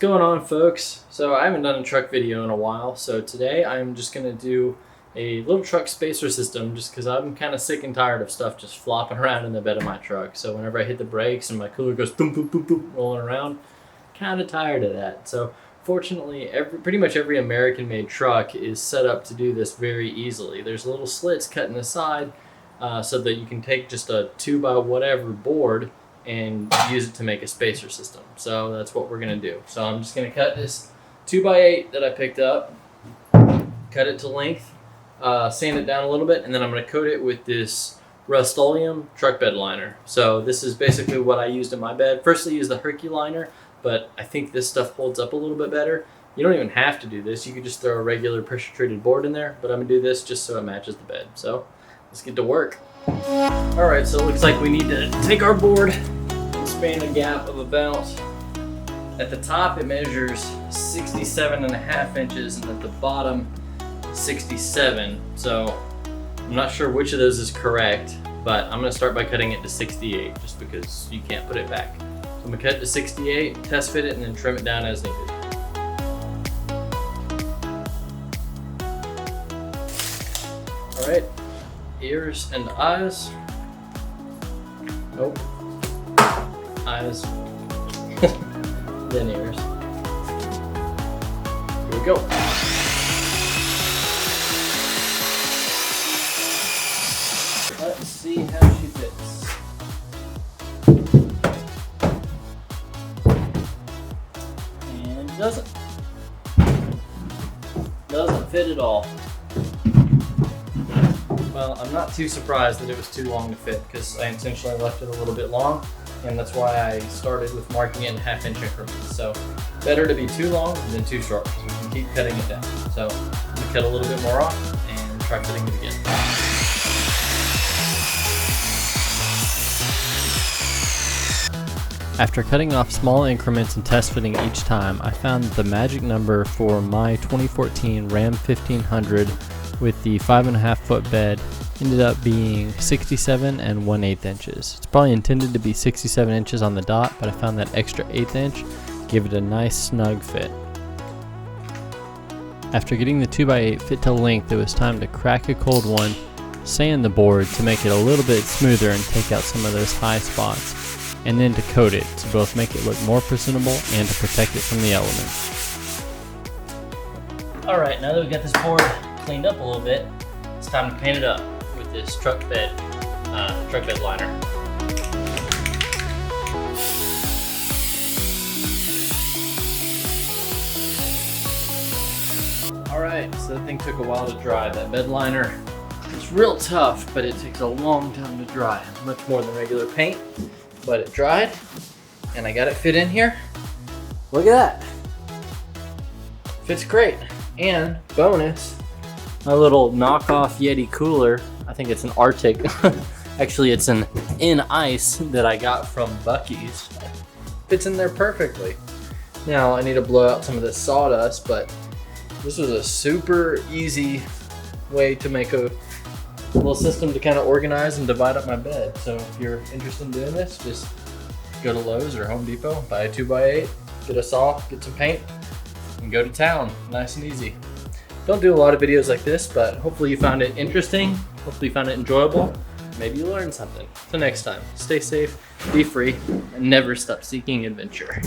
going on, folks? So I haven't done a truck video in a while, so today I'm just going to do a little truck spacer system just because I'm kind of sick and tired of stuff just flopping around in the bed of my truck. So whenever I hit the brakes and my cooler goes boom, boom, boom, boom, rolling around, kind of tired of that. So fortunately, pretty much every American-made truck is set up to do this very easily. There's little slits cut in the side so that you can take just a 2x-whatever board and use it to make a spacer system. So that's what we're gonna do. So I'm just gonna cut this 2x8 that I picked up, cut it to length, sand it down a little bit, and then I'm gonna coat it with this Rustoleum truck bed liner. So this is basically what I used in my bed. First I used the Herculiner, but I think this stuff holds up a little bit better. You don't even have to do this. You could just throw a regular pressure treated board in there, but I'm gonna do this just so it matches the bed. So let's get to work. All right, so it looks like we need to take our board and span a gap of about, at the top it measures 67.5 inches and at the bottom 67. So I'm not sure which of those is correct, but I'm gonna start by cutting it to 68 just because you can't put it back. So I'm gonna cut it to 68, test fit it, and then trim it down as needed. All right. Ears and eyes. Nope. Eyes. Then ears. Here we go. Let's see how she fits. And doesn't. Doesn't fit at all. Well, I'm not too surprised that it was too long to fit because I intentionally left it a little bit long, and that's why I started with marking it in 1/2 inch increments. So better to be too long than too short, so we can keep cutting it down. So I'm gonna cut a little bit more off and try fitting it again. After cutting off small increments and test fitting each time, I found that the magic number for my 2014 Ram 1500 with the 5.5 foot bed ended up being 67 1/8 inches. It's probably intended to be 67 inches on the dot, but I found that extra 1/8 inch gave it a nice snug fit. After getting the 2x8 fit to length, it was time to crack a cold one, sand the board to make it a little bit smoother and take out some of those high spots, and then to coat it to both make it look more presentable and to protect it from the elements. Alright, now that we've got this board cleaned up a little bit, it's time to paint it up with this truck bed liner. Alright, so that thing took a while to dry. That bed liner is real tough, but it takes a long time to dry. Much more than regular paint, but it dried, and I got it fit in here. Look at that. Fits great. And bonus, my little knockoff Yeti cooler, I think it's an Arctic. Actually, it's an in ice that I got from Buc-ee's. Fits in there perfectly. Now I need to blow out some of this sawdust, but this was a super easy way to make a little system to kind of organize and divide up my bed. So if you're interested in doing this, just go to Lowe's or Home Depot, buy a 2x8, get a saw, get some paint, and go to town. Nice and easy. Don't do a lot of videos like this, but hopefully you found it interesting. Hopefully you found it enjoyable. Maybe you learned something. Till next time, stay safe, be free, and never stop seeking adventure.